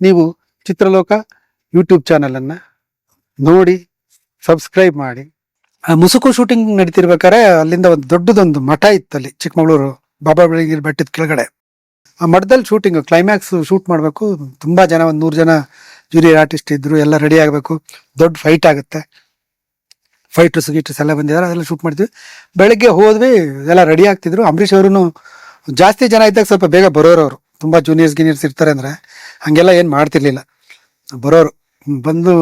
ನೀವು ಚಿತ್ರಲೋಕ ಯೂಟ್ಯೂಬ್ ಚಾನಲನ್ನು ನೋಡಿ ಸಬ್ಸ್ಕ್ರೈಬ್ ಮಾಡಿ. ಆ ಮುಸುಕು ಶೂಟಿಂಗ್ ನಡೀತಿರ್ಬೇಕಾದ್ರೆ ಅಲ್ಲಿಂದ ಒಂದು ದೊಡ್ಡದೊಂದು ಮಠ ಇತ್ತು ಅಲ್ಲಿ ಚಿಕ್ಕಮಗಳೂರು ಬಾಬಾ ಬೆಳಗಿರಿ ಬೆಟ್ಟದ ಕೆಳಗಡೆ. ಆ ಮಠದಲ್ಲಿ ಶೂಟಿಂಗ್ ಕ್ಲೈಮ್ಯಾಕ್ಸ್ ಶೂಟ್ ಮಾಡಬೇಕು. ತುಂಬ ಜನ, ಒಂದು 100 ಜನ ಜೂನಿಯರ್ ಆರ್ಟಿಸ್ಟ್ ಇದ್ರು. ಎಲ್ಲ ರೆಡಿ ಆಗಬೇಕು. ದೊಡ್ಡ ಫೈಟ್ ಆಗುತ್ತೆ. ಫೈಟರ್ಸ್ ಗೀಟರ್ಸ್ ಎಲ್ಲ ಬಂದಿದ್ದಾರೆ. ಅದೆಲ್ಲ ಶೂಟ್ ಮಾಡ್ತೀವಿ. ಬೆಳಗ್ಗೆ ಹೋದ್ವಿ, ಎಲ್ಲ ರೆಡಿ ಆಗ್ತಿದ್ರು. ಅಂಬರೀಷ್ ಅವರು ಜಾಸ್ತಿ ಜನ ಇದ್ದಾಗ ಸ್ವಲ್ಪ ಬೇಗ ಬರೋರು. ಅವರು ತುಂಬ ಜೂನಿಯರ್ಸ್ ಇರ್ತಾರೆ ಅಂದರೆ ಹಾಗೆಲ್ಲ ಏನು ಮಾಡ್ತಿರ್ಲಿಲ್ಲ. ಬರೋರು ಬಂದು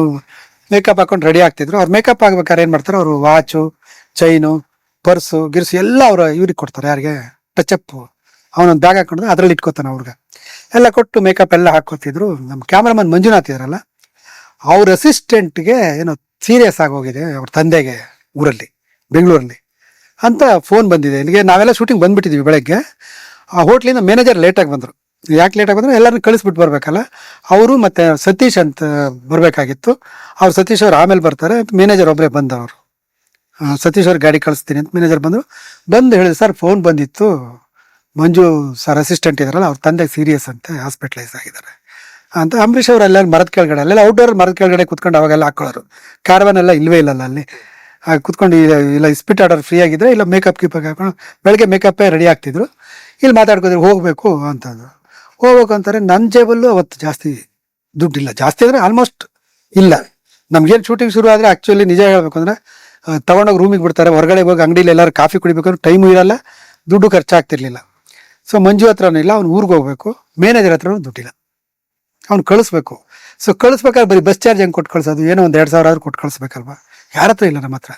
ಮೇಕಪ್ ಹಾಕೊಂಡು ರೆಡಿ ಆಗ್ತಿದ್ರು. ಅವ್ರು ಮೇಕಪ್ ಆಗ್ಬೇಕಾದ್ರೆ ಏನು ಮಾಡ್ತಾರೆ, ಅವರು ವಾಚು, ಚೈನು, ಪರ್ಸು ಗಿರ್ಸು ಎಲ್ಲ ಅವ್ರು ಇವ್ರಿಗೆ ಕೊಡ್ತಾರೆ. ಯಾರಿಗೆ ಟಚಪ್, ಅವನೊಂದು ಬ್ಯಾಗ್ ಹಾಕೊಂಡು ಅದರಲ್ಲಿ ಇಟ್ಕೋತಾನೆ. ಅವ್ರಿಗೆ ಎಲ್ಲ ಕೊಟ್ಟು ಮೇಕಪ್ ಎಲ್ಲ ಹಾಕೋತಿದ್ರು. ನಮ್ಮ ಕ್ಯಾಮ್ರಾಮನ್ ಮಂಜುನಾಥ್ ಇದಾರಲ್ಲ, ಅವ್ರ ಅಸಿಸ್ಟೆಂಟ್ಗೆ ಏನೋ ಸೀರಿಯಸ್ ಆಗೋಗಿದೆ ಅವ್ರ ತಂದೆಗೆ ಊರಲ್ಲಿ, ಬೆಂಗಳೂರಲ್ಲಿ ಅಂತ ಫೋನ್ ಬಂದಿದೆ ಇಲ್ಲಿಗೆ. ನಾವೆಲ್ಲ ಶೂಟಿಂಗ್ ಬಂದ್ಬಿಟ್ಟಿದ್ವಿ ಬೆಳಗ್ಗೆ. ಆ ಹೋಟ್ಲಿಂದ ಮ್ಯಾನೇಜರ್ ಲೇಟಾಗಿ ಬಂದರು. ಯಾಕೆ ಲೇಟಾಗಿ ಬಂದರು, ಎಲ್ಲರನ್ನ ಕಳಿಸ್ಬಿಟ್ಟು ಬರಬೇಕಲ್ಲ. ಅವರು ಮತ್ತು ಸತೀಶ್ ಅಂತ ಬರಬೇಕಾಗಿತ್ತು. ಅವ್ರು ಸತೀಶ್ ಅವ್ರು ಆಮೇಲೆ ಬರ್ತಾರೆ. ಮ್ಯಾನೇಜರ್ ಒಬ್ಬರೇ ಬಂದವರು. ಸತೀಶ್ ಅವ್ರ ಗಾಡಿ ಕಳಿಸ್ತೀನಿ ಅಂತ ಮ್ಯಾನೇಜರ್ ಬಂದು ಹೇಳಿದ್ರು, ಸರ್ ಫೋನ್ ಬಂದಿತ್ತು, ಮಂಜು ಸರ್ ಅಸಿಸ್ಟೆಂಟ್ ಇದಾರಲ್ಲ ಅವ್ರ ತಂದೆಗೆ ಸೀರಿಯಸ್ ಅಂತೆ, ಹಾಸ್ಪಿಟಲೈಸ್ ಆಗಿದ್ದಾರೆ ಅಂತ. ಅಂಬರೀಷ್ ಅವರು ಎಲ್ಲ ಮರದ ಕೆಳಗಡೆ, ಅಲ್ಲೆಲ್ಲ ಔಟ್ಡೋರ್ ಮರದ ಕೆಳಗಡೆ ಕುತ್ಕೊಂಡು ಅವಾಗೆಲ್ಲ ಹಾಕೊಳ್ಳೋರು. ಕ್ಯಾರವನ್ ಎಲ್ಲ ಇಲ್ವೇ ಇಲ್ಲಲ್ಲ ಅಲ್ಲಿ. ಕುತ್ಕೊಂಡು ಇಲ್ಲ ಸ್ಪಿಟ್ ಆರ್ಡರ್ ಫ್ರೀ ಆಗಿದ್ರೆ, ಇಲ್ಲ ಮೇಕಪ್ ಕೀಪಾಗಿ ಹಾಕೊಂಡು ಬೆಳಗ್ಗೆ ಮೇಕಪ್ಪೇ ರೆಡಿ ಆಗ್ತಿದ್ರು. ಇಲ್ಲಿ ಮಾತಾಡ್ಕೋದ್ರೆ ಹೋಗಬೇಕು ಅಂತಂದ್ರು. ಹೋಗ್ಬೇಕು ಅಂತಾರೆ. ನನ್ನ ಜೇಬಲ್ಲೂ ಅವತ್ತು ಜಾಸ್ತಿ ದುಡ್ಡಿಲ್ಲ. ಜಾಸ್ತಿ ಅಂದರೆ ಆಲ್ಮೋಸ್ಟ್ ಇಲ್ಲ. ನಮ್ಗೇನು ಶೂಟಿಂಗ್ ಶುರು ಆದರೆ ಆ್ಯಕ್ಚುಲಿ ನಿಜ ಹೇಳಬೇಕು ಅಂದರೆ ತೊಗೊಂಡೋಗಿ ರೂಮಿಗೆ ಬಿಡ್ತಾರೆ. ಹೊರಗಡೆ ಹೋಗಿ ಅಂಗಡಿಲಿ ಎಲ್ಲರೂ ಕಾಫಿ ಕುಡಿಬೇಕು, ಟೈಮು ಇರಲ್ಲ, ದುಡ್ಡು ಖರ್ಚಾಗ್ತಿರ್ಲಿಲ್ಲ. ಸೊ ಮಂಜು ಹತ್ರನೂ ಇಲ್ಲ, ಅವ್ನು ಊರಿಗೆ ಹೋಗ್ಬೇಕು. ಮ್ಯಾನೇಜರ್ ಹತ್ರನೂ ದುಡ್ಡಿಲ್ಲ, ಅವ್ನು ಕಳಿಸ್ಬೇಕು. ಸೊ ಕಳಿಸ್ಬೇಕಾದ್ರೆ ಬರೀ ಬಸ್ ಚಾರ್ಜ್ ಹೆಂಗೆ ಕೊಟ್ಟು ಕಳ್ಸೋದು, ಏನೋ ಒಂದು 2,000 ಆದ್ರೂ ಕೊಟ್ಟು ಕಳಿಸ್ಬೇಕಲ್ವ. ಯಾರ ಹತ್ರ ಇಲ್ಲ ನಮ್ಮ ಹತ್ರ.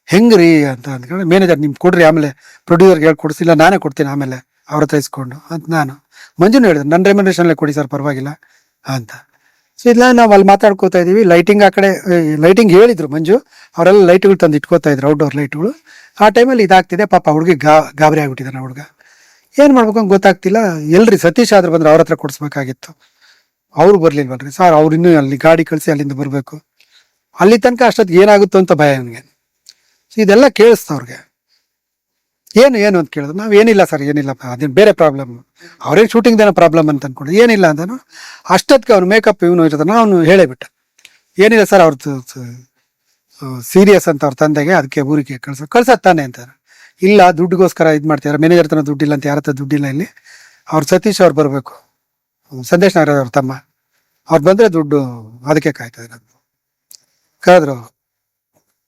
ಹೆಂಗೆ ರೀ ಅಂತ ಅಂದ್ಕೊಂಡು ಮ್ಯಾನೇಜರ್ ನಿಮ್ಗೆ ಕೊಡ್ರಿ, ಆಮೇಲೆ ಪ್ರೊಡ್ಯೂಸರ್ಗೆ ಹೇಳಿ ಕೊಡಿಸಿಲ್ಲ, ನಾನೇ ಕೊಡ್ತೀನಿ ಆಮೇಲೆ ಅವ್ರ ಹತ್ರ ಇಸ್ಕೊಂಡು ಅಂತ. ನಾನು ಮಂಜುನೂ ಹೇಳಿದೆ, ನನ್ನ ರೆಮ್ಯುನರೇಷನ್ಲೇ ಕೊಡಿ ಸರ್ ಪರವಾಗಿಲ್ಲ ಅಂತ. ಸೊ ಇಲ್ಲ, ನಾವು ಅಲ್ಲಿ ಮಾತಾಡ್ಕೋತಾ ಇದ್ದೀವಿ. ಲೈಟಿಂಗ್ ಆ ಕಡೆ ಲೈಟಿಂಗ್ ಹೇಳಿದ್ರು ಮಂಜು, ಅವರೆಲ್ಲ ಲೈಟ್ಗಳು ತಂದು ಇಟ್ಕೋತಾ ಇದ್ರು, ಔಟ್ಡೋರ್ ಲೈಟ್ಗಳು. ಆ ಟೈಮಲ್ಲಿ ಇದಾಗ್ತಿದೆ. ಪಾಪ ಹುಡುಗಿ ಗಾಬರಿ ಆಗ್ಬಿಟ್ಟಿದ್ದಾನೆ. ಹುಡುಗ ಏನು ಮಾಡ್ಬೇಕು ಅಂತ ಗೊತ್ತಾಗ್ತಿಲ್ಲ. ಎಲ್ರಿ ಸತೀಶ್ ಆದ್ರೂ ಬಂದ್ರೆ ಅವ್ರ ಹತ್ರ ಕೊಡಿಸ್ಬೇಕಾಗಿತ್ತು. ಅವ್ರು ಬರ್ಲಿಲ್ವಲ್ರಿ ಸರ್, ಅವ್ರು ಇನ್ನೂ ಅಲ್ಲಿ ಗಾಡಿ ಕಳಿಸಿ ಅಲ್ಲಿಂದ ಬರಬೇಕು. ಅಲ್ಲಿ ತನಕ ಅಷ್ಟೊತ್ತಿಗೆ ಏನಾಗುತ್ತೋ ಅಂತ ಭಯ ನನಗೆ. ಸೊ ಇದೆಲ್ಲ ಕೇಳಿಸ್ತಾ ಅವ್ರಿಗೆ. ಏನು ಅಂತ ಕೇಳಿದ್ರು. ನಾವು ಏನಿಲ್ಲ ಸರ್, ಏನಿಲ್ಲಪ್ಪ, ಅದೇನು ಬೇರೆ ಪ್ರಾಬ್ಲಮ್, ಅವ್ರೇನು ಶೂಟಿಂಗ್ದೇನೋ ಪ್ರಾಬ್ಲಮ್ ಅಂತ ಅಂದ್ಕೊಂಡು ಏನಿಲ್ಲ ಅಂತಾನು. ಅಷ್ಟೊತ್ತಿಗೆ ಅವ್ನು ಮೇಕಪ್ ಇವನು ಇರ್ತಾನೆ, ಅವನು ಹೇಳೇ ಬಿಟ್ಟ, ಏನಿಲ್ಲ ಸರ್ ಅವ್ರದ್ದು ಸೀರಿಯಸ್ ಅಂತ ಅವ್ರ ತಂದೆಗೆ, ಅದಕ್ಕೆ ಊರಿಗೆ ಕಳ್ಸತ್ತಾನೆ ಅಂತಾರೆ. ಇಲ್ಲ ದುಡ್ಡಿಗೋಸ್ಕರ ಇದು ಮಾಡ್ತಿದ್ದಾರೆ, ಮ್ಯಾನೇಜರ್ ತನ ದುಡ್ಡಿಲ್ಲ ಅಂತ. ಯಾರ ಹತ್ರ ದುಡ್ಡಿಲ್ಲ ಇಲ್ಲಿ. ಅವ್ರು ಸತೀಶ್ ಅವ್ರು ಬರಬೇಕು, ಸಂದೇಶ್ ನಗರ ಅವ್ರ ತಮ್ಮ, ಅವ್ರು ಬಂದರೆ ದುಡ್ಡು ಅದಕ್ಕೆ ಕಾಯ್ತದೆ. ನಾನು ಕರೆದ್ರು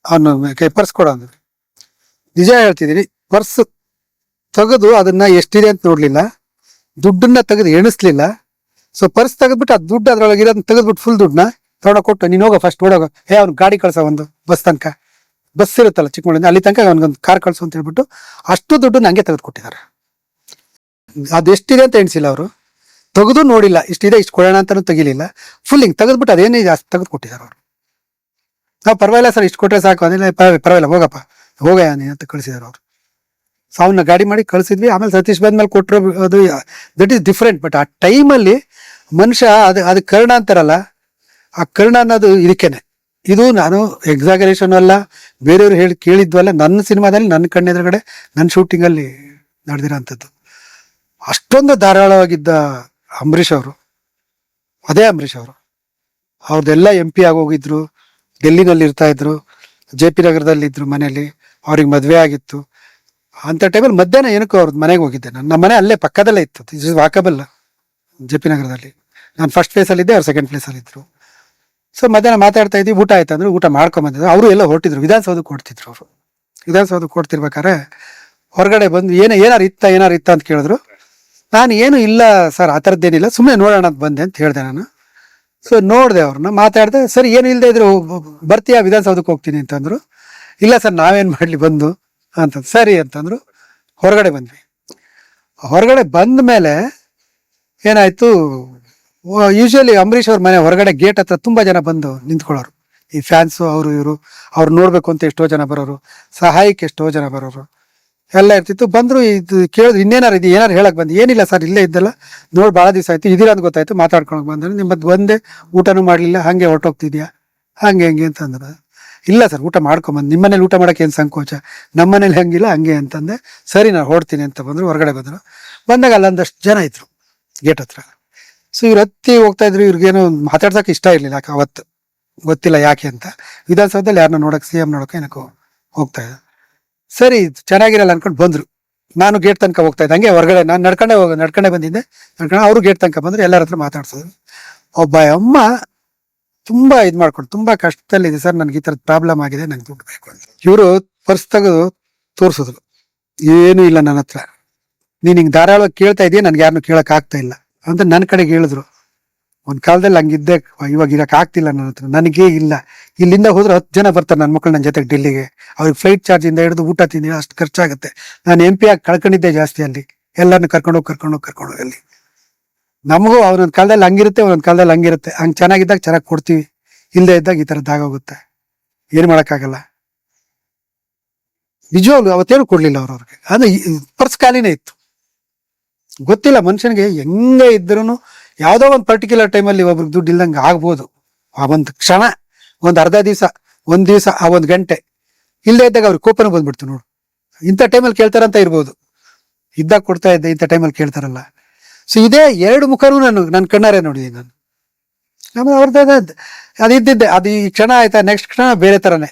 ಅವನು ಪರ್ಸ್ ಕೊಡ ಅಂದ್ರು. ನಿಜ ಹೇಳ್ತಿದ್ದೀನಿ, ಪರ್ಸ್ ತೆಗೆದು ಅದನ್ನ ಎಷ್ಟಿದೆ ಅಂತ ನೋಡ್ಲಿಲ್ಲ, ದುಡ್ಡನ್ನ ತೆಗೆದು ಎಣಿಸ್ಲಿಲ್ಲ. ಸೊ ಪರ್ಸ್ ತೆಗೆದ್ಬಿಟ್ಟು ಆ ದುಡ್ಡು ಅದ್ರೊಳಗೆ ಇರೋದನ್ನ ತೆಗೆದ್ಬಿಟ್ಟು ಫುಲ್ ದುಡ್ಡನ್ನ ತೊಗೊಂಡು ಕೊಟ್ಟು, ನೀನು ಹೋಗೋ ಫಸ್ಟ್ ಓಡೋಗ, ಅವ್ನು ಗಾಡಿ ಕಳ್ಸೋ, ಒಂದು ಬಸ್ ತನಕ, ಬಸ್ ಇರುತ್ತಲ್ಲ ಚಿಕ್ಕಮಗಳೂರಿಂದ ಅಲ್ಲಿ ತನಕ ಅವ್ನಿಗೊಂದು ಕಾರ್ ಕಳ್ಸು ಅಂತ ಹೇಳ್ಬಿಟ್ಟು ಅಷ್ಟು ದುಡ್ಡು ನಂಗೆ ತೆಗೆದು ಕೊಟ್ಟಿದ್ದಾರೆ. ಅದು ಎಷ್ಟಿದೆ ಅಂತ ಎಣಿಸಿಲ್ಲ ಅವರು, ತೆಗೆದು ನೋಡಿಲ್ಲ, ಇಷ್ಟಿದೆ ಇಷ್ಟು ಕೊಡೋಣ ಅಂತಾನು ತೆಗಿಲಿಲ್ಲ. ಫುಲ್ ಹಿಂಗೆ ತೆಗೆದ್ಬಿಟ್ಟು ಅದೇನೇ ಜಾಸ್ತಿ ತೆಗೆದು ಕೊಟ್ಟಿದ್ದಾರೆ ಅವರು. ನಾವು ಪರವಾಗಿಲ್ಲ ಸರ್, ಇಷ್ಟು ಕೊಟ್ಟರೆ ಸಾಕು, ಅದೇನೇ ಪರವಾಗಿಲ್ಲ ಹೋಗಪ್ಪ ಹೋಗಯ್ಯ ನೀನು ಅಂತ ಕಳಿಸಿದಾರೆ ಅವರು. ಸೊ ಅವನ್ನ ಗಾಡಿ ಮಾಡಿ ಕಳಿಸಿದ್ವಿ. ಆಮೇಲೆ ಸತೀಶ್ ಬಂದ್ಮೇಲೆ ಕೊಟ್ಟರು. ಅದು ದಟ್ ಈಸ್ ಡಿಫ್ರೆಂಟ್. ಬಟ್ ಆ ಟೈಮಲ್ಲಿ ಮನುಷ್ಯ ಅದು ಕರ್ಣ ಅಂತಾರಲ್ಲ, ಆ ಕರ್ಣ ಅನ್ನೋದು ಇದಕ್ಕೇನೆ. ಇದು ನಾನು ಎಕ್ಸಾಗರೇಷನ್ ಅಲ್ಲ, ಬೇರೆಯವ್ರು ಹೇಳಿ ಕೇಳಿದ್ವಲ್ಲ, ನನ್ನ ಸಿನಿಮಾದಲ್ಲಿ ನನ್ನ ಕಣ್ಣೆದುರುಗಡೆ ನನ್ನ ಶೂಟಿಂಗಲ್ಲಿ ನಡೆದಿರೋ ಅಂಥದ್ದು. ಅಷ್ಟೊಂದು ಧಾರಾಳವಾಗಿದ್ದ ಅಂಬರೀಷ್ ಅವರು, ಅದೇ ಅಂಬರೀಷ್ ಅವರು. ಅವ್ರದ್ದೆಲ್ಲ MP ಆಗೋಗಿದ್ರು, ಡೆಲ್ಲಿನಲ್ಲಿ ಇರ್ತಾ ಇದ್ರು, JP ನಗರದಲ್ಲಿದ್ದರು ಮನೇಲಿ. ಅವ್ರಿಗೆ ಮದುವೆ ಆಗಿತ್ತು. ಅಂಥ ಟೈಮಲ್ಲಿ ಮಧ್ಯಾಹ್ನ ಏನಕ್ಕೋ ಅವ್ರದ್ದು ಮನೆಗೆ ಹೋಗಿದ್ದೆ ನಾನು. ನಮ್ಮ ಮನೆ ಅಲ್ಲೇ ಪಕ್ಕದಲ್ಲೇ ಇತ್ತು, ಇಸ್ ವಾಕಬಲ್ JP ನಗರದಲ್ಲಿ. ನಾನು ಫಸ್ಟ್ ಪ್ಲೇಸಲ್ಲಿದ್ದೆ, ಅವ್ರು ಸೆಕೆಂಡ್ ಪ್ಲೇಸಲ್ಲಿದ್ದರು. ಸೊ ಮಧ್ಯಾಹ್ನ ಮಾತಾಡ್ತಾ ಇದ್ವಿ. ಊಟ ಆಯ್ತು ಅಂದ್ರೆ ಊಟ ಮಾಡ್ಕೊಂಬಂದಿದ್ರು. ಅವರು ಎಲ್ಲ ಹೊರಟಿದ್ರು, ವಿಧಾನಸೌಧಕ್ಕೆ ಕೊಡ್ತಿದ್ರು ಅವರು. ವಿಧಾನಸೌಧಕ್ಕೆ ಕೊಡ್ತಿರ್ಬೇಕಾದ್ರೆ ಹೊರಗಡೆ ಬಂದು ಏನಾರು ಇತ್ತ ಅಂತ ಕೇಳಿದ್ರು. ನಾನು ಏನು ಇಲ್ಲ ಸರ್, ಆ ಥರದ್ದೇನಿಲ್ಲ, ಸುಮ್ಮನೆ ನೋಡೋಣ ಅಂತ ಬಂದೆ ಅಂತ ಹೇಳಿದೆ ನಾನು. ಸೊ ನೋಡಿದೆ ಅವ್ರನ್ನ, ಮಾತಾಡಿದೆ. ಸರಿ ಏನು ಇಲ್ಲದೆ ಇದ್ರು ಬರ್ತೀಯಾ, ವಿಧಾನಸೌಧಕ್ಕೆ ಹೋಗ್ತೀನಿ ಅಂತಂದ್ರು. ಇಲ್ಲ ಸರ್ ನಾವೇನು ಮಾಡಲಿ ಬಂದು ಅಂತ. ಸರಿ ಅಂತಂದ್ರು. ಹೊರಗಡೆ ಬಂದ್ವಿ. ಹೊರಗಡೆ ಬಂದ ಮೇಲೆ ಏನಾಯ್ತು, ಯೂಶುವಲಿ ಅಂಬರೀಷ್ ಅವ್ರ ಮನೆ ಹೊರಗಡೆ ಗೇಟ್ ಹತ್ರ ತುಂಬ ಜನ ಬಂದು ನಿಂತ್ಕೊಳ್ಳೋರು, ಈ ಫ್ಯಾನ್ಸು, ಅವರು ಇವರು. ಅವ್ರು ನೋಡ್ಬೇಕು ಅಂತ ಎಷ್ಟೋ ಜನ ಬರೋರು, ಸಹಾಯಕ್ಕೆ ಎಷ್ಟೋ ಜನ ಬರೋರು ಎಲ್ಲ ಇರ್ತಿತ್ತು. ಬಂದರು, ಇದು ಕೇಳಿದ್ರು, ಇನ್ನೇನಾರು ಇದು ಏನಾರು ಹೇಳಕ್ ಬಂದು. ಏನಿಲ್ಲ ಸರ್, ಇಲ್ಲೇ ಇದ್ದಲ್ಲ, ನೋಡಿ ಭಾಳ ದಿವಸ ಆಯ್ತು, ಇದೀರ ಅಂತ ಗೊತ್ತಾಯ್ತು, ಮಾತಾಡ್ಕೊಳಕ್ ಬಂದ್ರೆ. ನಿಮ್ಮದು ಬಂದೆ, ಊಟನೂ ಮಾಡಲಿಲ್ಲ, ಹಾಗೆ ಹೊರಟೋಗ್ತಿದ್ಯಾ, ಹಂಗೆ ಅಂತಂದ್ರೆ. ಇಲ್ಲ ಸರ್ ಊಟ ಮಾಡ್ಕೊಂಬಂದು, ನಿಮ್ಮ ಮನೇಲಿ ಊಟ ಮಾಡೋಕೆ ಏನು ಸಂಕೋಚ, ನಮ್ಮ ಮನೇಲಿ ಹಂಗಿಲ್ಲ ಹಂಗೆ ಅಂತಂದೆ. ಸರಿ ನಾನು ಹೊರಡ್ತೀನಿ ಅಂತ ಬಂದರು. ಹೊರಗಡೆ ಬಂದರು. ಬಂದಾಗ ಅಲ್ಲೊಂದಷ್ಟು ಜನ ಇದ್ರು ಗೇಟ್ ಹತ್ರ. ಸೊ ಇವ್ರು ಹತ್ತಿ ಹೋಗ್ತಾ ಇದ್ರು, ಇವ್ರಿಗೇನು ಮಾತಾಡ್ಸಕ್ ಇಷ್ಟ ಇರ್ಲಿಲ್ಲ ಅವತ್ತು, ಗೊತ್ತಿಲ್ಲ ಯಾಕೆ ಅಂತ. ವಿಧಾನಸೌಧದಲ್ಲಿ ಯಾರನ್ನ ನೋಡಕ್, CM ನೋಡಕ್ ಏನಕ್ಕೋ ಹೋಗ್ತಾ ಇದ್ದ. ಸರಿ ಚೆನ್ನಾಗಿರಲ್ಲ ಅನ್ಕೊಂಡು ಬಂದ್ರು. ನಾನು ಗೇಟ್ ತನಕ ಹೋಗ್ತಾ ಇದ್ದೆ, ಹಂಗೆ ಹೊರಗಡೆ ನಾನು ನಡ್ಕೊಂಡೇ ಬಂದಿದ್ದೆ. ಅವರು ಗೇಟ್ ತನಕ ಬಂದ್ರು, ಎಲ್ಲರ ಹತ್ರ ಮಾತಾಡ್ಸೋದು. ಒಬ್ಬ ಅಮ್ಮ ತುಂಬಾ ಮಾಡ್ಕೊಂಡು, ತುಂಬಾ ಕಷ್ಟದಲ್ಲಿದೆ ಸರ್, ನನ್ಗೆ ಈ ತರದ್ ಪ್ರಾಬ್ಲಮ್ ಆಗಿದೆ, ನಂಗೆ ದುಡ್ಡು ಬೇಕು ಅಂತ. ಇವರು ಪರ್ಸ್ ತೆಗೆದು ತೋರ್ಸಿದ್ರು, ಏನು ಇಲ್ಲ ನನ್ನ ಹತ್ರ, ನೀನ್ ಹಿಂಗ್ ಧಾರಾಳವಾಗಿ ಕೇಳ್ತಾ ಇದೀಯ, ನನ್ಗೆ ಯಾರನ್ನು ಕೇಳಕ್ ಆಗ್ತಾ ಇಲ್ಲ ಅಂತ ನನ್ನ ಕಡೆಗೆ ಹೇಳಿದ್ರು. ಒಂದ್ ಕಾಲದಲ್ಲಿ ಹಂಗಿದ್ದೆ, ಇವಾಗ ಇರಕ್ ಆಗ್ತಿಲ್ಲ ನನ್ನ ಹತ್ರ, ನನಗೇ ಇಲ್ಲ. ಇಲ್ಲಿಂದ ಹೋದ್ರೆ 10 ಜನ ಬರ್ತಾರೆ ನನ್ನ ಮಕ್ಕಳು ನನ್ನ ಜೊತೆಗೆ ಡೆಲ್ಲಿಗೆ. ಅವ್ರಿಗೆ ಫ್ಲೈಟ್ ಚಾರ್ಜ್ ಇಂದ ಹಿಡಿದು ಊಟ ತಿಂಡಿ ಅಷ್ಟು ಖರ್ಚಾಗುತ್ತೆ. ನಾನು MP ಆಗಿ ಕಳ್ಕೊಂಡಿದ್ದೆ ಜಾಸ್ತಿ ಅಲ್ಲಿ, ಎಲ್ಲರನ್ನು ಕರ್ಕೊಂಡೋಗಿ ಅಲ್ಲಿ. ನಮಗೂ ಒಂದೊಂದ್ ಕಾಲದಲ್ಲಿ ಹಂಗಿರುತ್ತೆ, ಒಂದೊಂದ್ ಕಾಲದಲ್ಲಿ ಹಂಗಿರುತ್ತೆ. ಹಂಗ್ ಚೆನ್ನಾಗಿದ್ದಾಗ ಚೆನ್ನಾಗಿ ಕೊಡ್ತೀವಿ, ಇಲ್ಲದೆ ಇದ್ದಾಗ ಈ ತರದ್ದು ಆಗೋಗುತ್ತೆ, ಏನ್ ಮಾಡಕ್ಕಾಗಲ್ಲ. ನಿಜವಾಗ್ಲು ಅವತ್ತೇನು ಕೊಡ್ಲಿಲ್ಲ ಅವ್ರವ್ರಿಗೆ. ಅದು ಪರ್ಸ್ ಖಾಲಿನೇ ಇತ್ತು. ಗೊತ್ತಿಲ್ಲ ಮನುಷ್ಯನಿಗೆ, ಹೆಂಗೆ ಇದ್ರೂ ಯಾವ್ದೋ ಒಂದು ಪರ್ಟಿಕ್ಯುಲರ್ ಟೈಮಲ್ಲಿ ಒಬ್ರಿಗೆ ದುಡ್ಡು ಇಲ್ದಂಗೆ ಆಗ್ಬೋದು. ಆ ಒಂದು ಕ್ಷಣ, ಒಂದ್ ಅರ್ಧ ದಿವಸ, ಒಂದ್ ದಿವಸ, ಆ 1 ಗಂಟೆ ಇಲ್ಲದೆ ಇದ್ದಾಗ ಅವ್ರಿಗೆ ಕೋಪನ ಬಂದ್ಬಿಡ್ತು. ನೋಡು, ಇಂಥ ಟೈಮಲ್ಲಿ ಕೇಳ್ತಾರಂತ ಇರ್ಬೋದು, ಇದ್ದಾಗ ಕೊಡ್ತಾ ಇದ್ದೆ, ಇಂಥ ಟೈಮಲ್ಲಿ ಕೇಳ್ತಾರಲ್ಲ. ಸೊ ಇದೇ 2 ಮುಖನೂ ನನ್ನ ಕಣ್ಣಾರೆ ನೋಡಿದೀನಿ ನಾನು. ಆಮೇಲೆ ಅವ್ರದ್ದು ಅದಿದ್ದಿದ್ದೆ, ಅದು ಈ ಕ್ಷಣ ಆಯ್ತಾ, ನೆಕ್ಸ್ಟ್ ಕ್ಷಣ ಬೇರೆ ತರನೇ.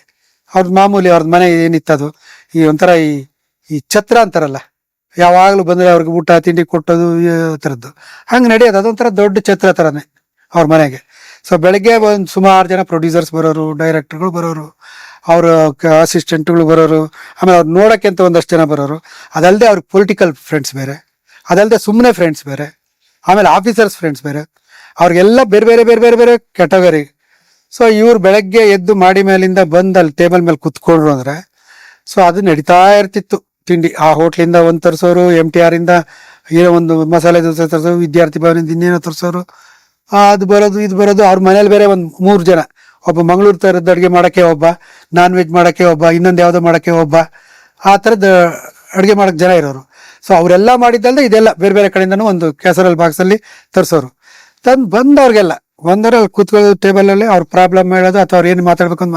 ಅವ್ರದ್ದು ಮಾಮೂಲಿ, ಅವ್ರದ್ದು ಮನೆ ಏನಿತ್ತದು ಈ ಒಂಥರ ಈ ಛತ್ರ ಅಂತಾರಲ್ಲ, ಯಾವಾಗ್ಲೂ ಬಂದ್ರೆ ಅವ್ರಿಗೆ ಊಟ ತಿಂಡಿ ಕೊಟ್ಟೋದು ಥರದ್ದು ಹಂಗೆ ನಡೆಯೋದು. ಅದೊಂಥರ ದೊಡ್ಡ ಛತ್ರ ಥರನೇ ಅವ್ರ ಮನೆಗೆ. ಸೊ ಬೆಳಗ್ಗೆ ಒಂದು ಸುಮಾರು ಜನ ಪ್ರೊಡ್ಯೂಸರ್ಸ್ ಬರೋರು, ಡೈರೆಕ್ಟರ್ಗಳು ಬರೋರು, ಅವ್ರ ಅಸಿಸ್ಟೆಂಟ್ಗಳು ಬರೋರು, ಆಮೇಲೆ ಅವ್ರು ನೋಡೋಕ್ಕೆ ಅಂತ ಒಂದಷ್ಟು ಜನ ಬರೋರು. ಅದಲ್ಲದೆ ಅವ್ರಿಗೆ ಪೊಲಿಟಿಕಲ್ ಫ್ರೆಂಡ್ಸ್ ಬೇರೆ, ಅದಲ್ಲದೆ ಸುಮ್ಮನೆ ಫ್ರೆಂಡ್ಸ್ ಬೇರೆ, ಆಮೇಲೆ ಆಫೀಸರ್ಸ್ ಫ್ರೆಂಡ್ಸ್ ಬೇರೆ, ಅವ್ರಿಗೆಲ್ಲ ಬೇರೆ ಕ್ಯಾಟಗರಿ. ಸೊ ಇವ್ರು ಬೆಳಗ್ಗೆ ಎದ್ದು ಮಾಡಿ ಮೇಲಿಂದ ಬಂದು ಅಲ್ಲಿ ಟೇಬಲ್ ಮೇಲೆ ಕುತ್ಕೊಂಡ್ರು ಅಂದ್ರೆ, ಸೊ ಅದು ನಡೀತಾ ಇರ್ತಿತ್ತು ತಿಂಡಿ. ಆ ಹೋಟ್ಲಿಂದ ಒಂದು ತರಿಸೋರು, MTR ಇಂದ ಏನೋ ಒಂದು ಮಸಾಲೆ ದೋಸೆ ತರಿಸೋರು, ವಿದ್ಯಾರ್ಥಿ ಭವನದಿಂದ ಇನ್ನೇನೋ ತರಿಸೋರು, ಅದು ಬರೋದು ಇದು ಬರೋದು. ಅವ್ರ ಮನೇಲಿ ಬೇರೆ ಒಂದು 3 ಜನ, ಒಬ್ಬ ಮಂಗಳೂರು ಥರದ್ದು ಅಡುಗೆ ಮಾಡೋಕ್ಕೆ ಒಬ್ಬ, ನಾನ್ ವೆಜ್ ಮಾಡೋಕ್ಕೆ ಒಬ್ಬ, ಇನ್ನೊಂದು ಯಾವುದೋ ಮಾಡೋಕ್ಕೆ ಒಬ್ಬ, ಆ ಥರದ್ದು ಅಡುಗೆ ಮಾಡೋಕ್ಕೆ ಜನ ಇರೋರು. ಸೊ ಅವರೆಲ್ಲ ಮಾಡಿದ್ದಲ್ದೆ ಇದೆಲ್ಲ ಬೇರೆ ಕಡೆಯಿಂದನೂ ಒಂದು ಕ್ಯಾಸರಲ್ ಬಾಕ್ಸಲ್ಲಿ ತರಿಸೋರು. ತಂದು ಬಂದವ್ರಿಗೆಲ್ಲ ಒಂದರಲ್ಲಿ ಕೂತ್ಕೊಳ್ಳೋದು ಟೇಬಲಲ್ಲಿ, ಅವ್ರ ಪ್ರಾಬ್ಲಮ್ ಹೇಳೋದು ಅಥವಾ ಅವ್ರು ಏನು ಮಾತಾಡ್ಬೇಕು ಅಂತ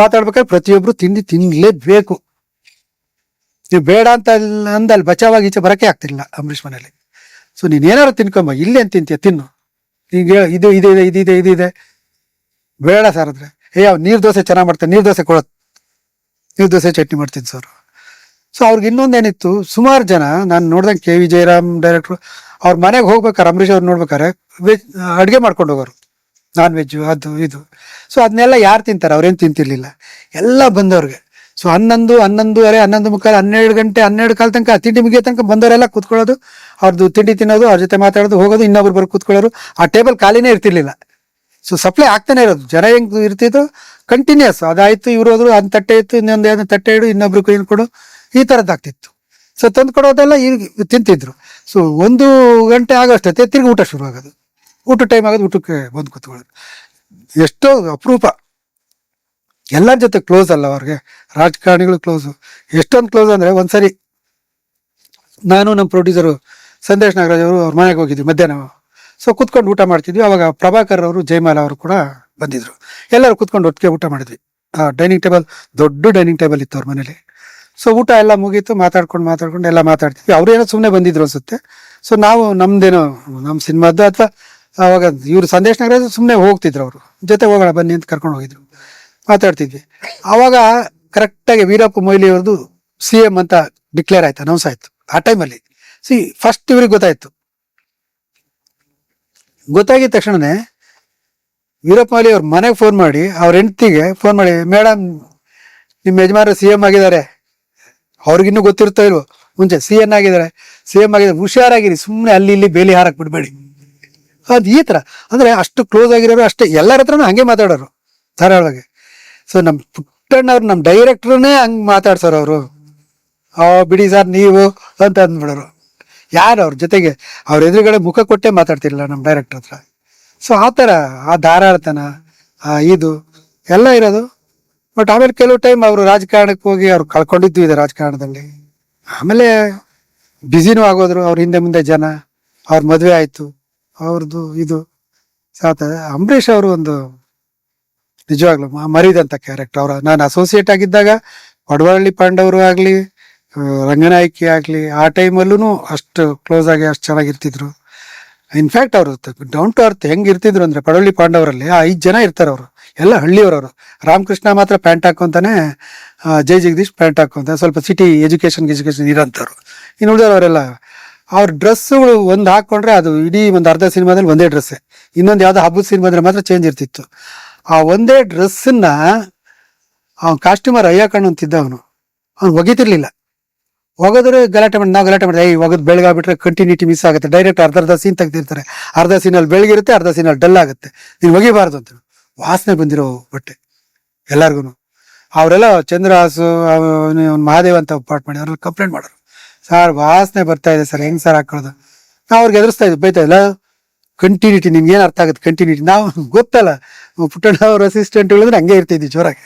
ಮಾತಾಡ್ಬೇಕಾದ್ರೆ ಪ್ರತಿಯೊಬ್ರು ತಿಂಡಿ ತಿನ್ನಲೇಬೇಕು. ನೀವು ಬೇಡ ಅಂತ ಅಂದಲ್ಲಿ ಬಚಾವಾಗಿ ಈಚೆ ಬರೋಕೆ ಆಗ್ತಿರ್ಲಿಲ್ಲ ಅಂಬರೀಷ್ ಮನೇಲಿ. ಸೊ ನೀನ್ ಏನಾರು ತಿನ್ಕೊಂಬ, ಇಲ್ಲಿ ಅಂತ ತಿಂತೀಯ ತಿನ್ನು, ಈಗ ಇದಿದೆ ಬೇಡ ಸರ್ ಅಂದ್ರೆ, ನೀರ್ ದೋಸೆ ಚೆನ್ನಾಗಿ ಮಾಡ್ತಾರೆ, ನೀರ್ ದೋಸೆ ಕೊಡೋದು, ನೀರ್ ದೋಸೆ ಚಟ್ನಿ ಮಾಡ್ತೀನಿ ಸರ್. ಸೊ ಅವ್ರಿಗೆ ಇನ್ನೊಂದೇನಿತ್ತು, ಸುಮಾರು ಜನ ನಾನು ನೋಡ್ದಂಗೆ KV ಜಯರಾಮ್ ಡೈರೆಕ್ಟ್ರು ಅವ್ರ ಮನೆಗೆ ಹೋಗ್ಬೇಕಾರೆ, ಅಂಬರೀಷ್ ಅವ್ರು ನೋಡ್ಬೇಕಾರೆ ಅಡುಗೆ ಮಾಡ್ಕೊಂಡು ಹೋಗೋರು, ನಾನ್ ವೆಜ್ಜು ಅದು ಇದು. ಸೊ ಅದನ್ನೆಲ್ಲ ಯಾರು ತಿಂತಾರೆ, ಅವ್ರೇನು ತಿಂತಿರ್ಲಿಲ್ಲ, ಎಲ್ಲ ಬಂದವ್ರಿಗೆ. ಸೊ 11, 11:30, 11:45, 12 ಗಂಟೆ, 12 ಕಾಲ ತನಕ ತಿಂಡಿ ಮುಗಿಯೋ ತನಕ ಬಂದವರೆಲ್ಲ ಕೂತ್ಕೊಳ್ಳೋದು, ಅವ್ರದ್ದು ತಿಂಡಿ ತಿನ್ನೋದು, ಅವ್ರ ಜೊತೆ ಮಾತಾಡೋದು, ಹೋಗೋದು, ಇನ್ನೊಬ್ರು ಬರೋ ಕೂತ್ಕೊಳ್ಳೋರು. ಆ ಟೇಬಲ್ ಖಾಲಿನೇ ಇರ್ತಿರ್ಲಿಲ್ಲ. ಸೊ ಸಪ್ಲೈ ಆಗ್ತಾನೆ ಇರೋದು, ಜನ ಹೆಂಗ್ ಇರ್ತಿದ್ರು ಕಂಟಿನ್ಯೂಸ್. ಅದಾಯ್ತು, ಇವ್ರು ಹೋದ್ರು, ಅದ್ ತಟ್ಟೆ ಇತ್ತು, ಇನ್ನೊಂದು ತಟ್ಟೆ ಇಡು, ಇನ್ನೊಬ್ರು ಏನು ಕೊಡು, ಈ ಥರದ್ದು ಆಗ್ತಿತ್ತು. ಸೊ ತಂದು ಕೊಡೋದೆಲ್ಲ ಈಗ ತಿಂತಿದ್ರು. ಸೊ 1 ಗಂಟೆ ಆಗೋಷ್ಟೊತ್ತೆ ತಿರ್ಗಿ ಊಟ ಶುರು ಆಗೋದು, ಊಟ ಟೈಮ್ ಆಗೋದು, ಊಟಕ್ಕೆ ಬಂದು ಕೂತ್ಕೊಳ್ಳೋದು. ಎಷ್ಟೋ ಅಪರೂಪ. ಎಲ್ಲರ ಜೊತೆ ಕ್ಲೋಸ್ ಅಲ್ಲ ಅವ್ರಿಗೆ, ರಾಜಕಾರಣಿಗಳು ಕ್ಲೋಸು. ಎಷ್ಟೊಂದು ಕ್ಲೋಸ್ ಅಂದರೆ, ಒಂದ್ಸರಿ ನಾನು ನಮ್ಮ ಪ್ರೊಡ್ಯೂಸರು ಸಂದೇಶ್ ನಾಗರಾಜ್ ಅವರು ಅವ್ರ ಮನೆಗೆ ಹೋಗಿದ್ವಿ ಮಧ್ಯಾಹ್ನ. ಸೊ ಕುತ್ಕೊಂಡು ಊಟ ಮಾಡ್ತಿದ್ವಿ. ಅವಾಗ ಪ್ರಭಾಕರ್ ಅವರು, ಜಯಮಾಲ ಅವರು ಕೂಡ ಬಂದಿದ್ರು. ಎಲ್ಲರೂ ಕುತ್ಕೊಂಡು ಒಟ್ಟಿಗೆ ಊಟ ಮಾಡಿದ್ವಿ. ಡೈನಿಂಗ್ ಟೇಬಲ್, ದೊಡ್ಡ ಡೈನಿಂಗ್ ಟೇಬಲ್ ಇತ್ತು ಅವ್ರ ಮನೇಲಿ. ಸೊ ಊಟ ಎಲ್ಲ ಮುಗೀತು, ಮಾತಾಡ್ಕೊಂಡು ಎಲ್ಲ ಮಾತಾಡ್ತಿದ್ವಿ. ಅವ್ರೇನೋ ಸುಮ್ಮನೆ ಬಂದಿದ್ರು ಅನ್ಸುತ್ತೆ. ಸೊ ನಾವು ನಮ್ದೇನೋ ನಮ್ಮ ಸಿನಿಮಾದ್ದು ಅಥವಾ ಅವಾಗ ಇವರು ಸಂದೇಶ್ ನಾಗರಾಜ್ ಸುಮ್ಮನೆ ಹೋಗ್ತಿದ್ರು, ಅವರು ಜೊತೆ ಹೋಗೋಣ ಬನ್ನಿ ಅಂತ ಕರ್ಕೊಂಡು ಹೋಗಿದ್ರು, ಮಾತಾಡ್ತಿದ್ವಿ. ಆವಾಗ ಕರೆಕ್ಟಾಗಿ ವೀರಪ್ಪ ಮೊಯ್ಲಿ ಅವ್ರದ್ದು CM ಅಂತ ಡಿಕ್ಲೇರ್ ಆಯ್ತು, ಅನೌನ್ಸ್ ಆಯ್ತು. ಆ ಟೈಮಲ್ಲಿ ಫಸ್ಟ್ ಇವ್ರಿಗೆ ಗೊತ್ತಾಗಿದ ತಕ್ಷಣನೇ ವೀರಪ್ಪ ಮೊಯ್ಲಿ ಅವ್ರ ಮನೆಗೆ ಫೋನ್ ಮಾಡಿ, ಅವ್ರ ಹೆಂಡತಿಗೆ ಫೋನ್ ಮಾಡಿ, ಮೇಡಮ್ ನಿಮ್ಮ ಯಜಮಾನರು CM ಆಗಿದ್ದಾರೆ, ಅವ್ರಿಗಿನ್ನೂ ಗೊತ್ತಿರ್ತೋ ಇಲ್ವೋ, ಮುಂಚೆ CM ಆಗಿದ್ದಾರೆ, ಹುಷಾರಾಗಿರಿ, ಸುಮ್ಮನೆ ಅಲ್ಲಿ ಇಲ್ಲಿ ಬೇಲಿ ಹಾರಕ್ ಬಿಡ್ಬೇಡಿ. ಅದು ಈ ಥರ ಅಂದರೆ ಅಷ್ಟು ಕ್ಲೋಸ್ ಆಗಿರೋರು, ಅಷ್ಟೇ ಎಲ್ಲರ ಹತ್ರನೂ ಹಂಗೆ ಮಾತಾಡೋರು ಧಾರಾಳವಾಗಿ. ಸೊ ನಮ್ಮ ಪುಟ್ಟಣ್ಣವ್ರು, ನಮ್ಮ ಡೈರೆಕ್ಟ್ರನ್ನೇ ಹಂಗೆ ಮಾತಾಡ್ಸೋರು ಅವರು. ಬಿಡಿ ಸರ್ ನೀವು ಅಂತ ಅಂದ್ಬಿಡೋರು. ಯಾರು ಅವ್ರ ಜೊತೆಗೆ ಅವ್ರ ಎದುರುಗಡೆ ಮುಖ ಕೊಟ್ಟೆ ಮಾತಾಡ್ತಿರ್ಲಿಲ್ಲ ನಮ್ಮ ಡೈರೆಕ್ಟರ್ ಹತ್ರ. ಸೊ ಆ ಥರ ಆ ಧಾರಾಳತನ ಇದು ಎಲ್ಲ ಇರೋದು. ಬಟ್ ಆಮೇಲೆ ಕೆಲವು ಟೈಮ್ ಅವರು ರಾಜಕಾರಣಕ್ಕೆ ಹೋಗಿ ಅವ್ರು ಕಳ್ಕೊಂಡಿದ್ದು ಇದೆ ರಾಜಕಾರಣದಲ್ಲಿ. ಆಮೇಲೆ ಬ್ಯುಸಿನೂ ಆಗೋದ್ರು, ಅವ್ರ ಹಿಂದೆ ಮುಂದೆ ಜನ, ಅವ್ರ ಮದುವೆ ಆಯಿತು, ಅವ್ರದ್ದು ಇದು ಸಾತ. ಅಂಬರೀಷ್ ಅವರು ಒಂದು ನಿಜವಾಗ್ಲು ಮರಿದಂಥ ಕ್ಯಾರೆಕ್ಟರ್. ನಾನು ಅಸೋಸಿಯೇಟ್ ಆಗಿದ್ದಾಗ ಪಡವಳ್ಳಿ ಪಾಂಡವರು ಆಗಲಿ, ರಂಗನಾಯಕಿ ಆಗಲಿ, ಆ ಟೈಮಲ್ಲೂ ಅಷ್ಟು ಕ್ಲೋಸ್ ಆಗಿ ಅಷ್ಟು ಚೆನ್ನಾಗಿರ್ತಿದ್ರು. ಇನ್ಫ್ಯಾಕ್ಟ್ ಅವರು ಡೌನ್ ಟು ಅರ್ತ್ ಹೆಂಗ್ ಇರ್ತಿದ್ರು ಅಂದ್ರೆ ಪಡವಳ್ಳಿ ಪಾಂಡವರಲ್ಲಿ 5 ಜನ ಇರ್ತಾರೆ ಅವರು, ಎಲ್ಲ ಹಳ್ಳಿಯವರವರು. ರಾಮಕೃಷ್ಣ ಮಾತ್ರ ಪ್ಯಾಂಟ್ ಹಾಕೊಂತಾನೆ, ಜೈ ಜಗದೀಶ್ ಪ್ಯಾಂಟ್ ಹಾಕೊಂತ ಸ್ವಲ್ಪ ಸಿಟಿ ಎಜುಕೇಶನ್ ಇರೋಂಥವ್ರು. ಇನ್ನು ಉಳಿದವರೆಲ್ಲ ಅವ್ರ ಡ್ರೆಸ್ಸುಗಳು ಒಂದು ಹಾಕೊಂಡ್ರೆ ಅದು ಇಡೀ ಒಂದು ಅರ್ಧ ಸಿನಿಮಾದಲ್ಲಿ ಒಂದೇ ಡ್ರೆಸ್ಸೇ. ಇನ್ನೊಂದು ಯಾವ್ದೋ ಹಬ್ಬದ ಸಿನಿಮಾದ್ರೆ ಮಾತ್ರ ಚೇಂಜ್ ಇರ್ತಿತ್ತು. ಆ ಒಂದೇ ಡ್ರೆಸ್ಸನ್ನ ಅವ್ನು ಕಾಸ್ಟ್ಯೂಮರ್ ಅಯ್ಯಕಣ್ಣು ಅಂತಿದ್ದ, ಅವ್ನು ಒಗಿತಿರ್ಲಿಲ್ಲ. ಒಗದ್ರೆ ಗಲಾಟೆ ಮಾಡಿ, ನಾವು ಗಲಾಟೆ ಮಾಡಿದೆ, ಒಗದ್ ಬೆಳಗಾಗ್ಬಿಟ್ರೆ ಕಂಟಿನ್ಯೂಟಿ ಮಿಸ್ ಆಗುತ್ತೆ. ಡೈರೆಕ್ಟ್ ಅರ್ಧ ಸೀನ್ ತೆಗ್ದಿರ್ತಾರೆ, ಅರ್ಧ ಸೀನಲ್ಲಿ ಬೆಳಗಿರುತ್ತೆ, ಅರ್ಧ ಸೀನಲ್ಲಿ ಡಲ್ ಆಗುತ್ತೆ, ನೀನು ಒಗಿಬಾರ್ದು ಅಂತ. ವಾಸನೆ ಬಂದಿರೋ ಬಟ್ಟೆ ಎಲ್ಲಾರ್ಗು. ಅವರೆಲ್ಲ ಚಂದ್ರಹಾಸು, ಮಹಾದೇವ್ ಅಂತ ಪಾಠ ಮಾಡಿ ಅವ್ರೆಲ್ಲ ಕಂಪ್ಲೇಂಟ್ ಮಾಡೋರು, ಸರ್ ವಾಸನೆ ಬರ್ತಾ ಇದೆ ಸರ್, ಹೆಂಗ್ ಸರ್ ಹಾಕೊಳ್ಳೋದು. ನಾವು ಅವ್ರಿಗೆ ಎದುರಿಸ್ತಾ ಇದ್ವಿ, ಬೈತಾ ಇಲ್ಲ, ಕಂಟಿನ್ಯೂಟಿ ನಿಮ್ಗೆ ಏನು ಅರ್ಥ ಆಗುತ್ತೆ ಕಂಟಿನ್ಯೂಟಿ. ನಾವು ಗೊತ್ತಲ್ಲ, ಪುಟ್ಟಣ್ಣ ಅವ್ರ ಅಸಿಸ್ಟೆಂಟ್ ಹೇಳಿದ್ರೆ ಹಂಗೆ ಇರ್ತಿದ್ವಿ ಜೋರಾಗಿ.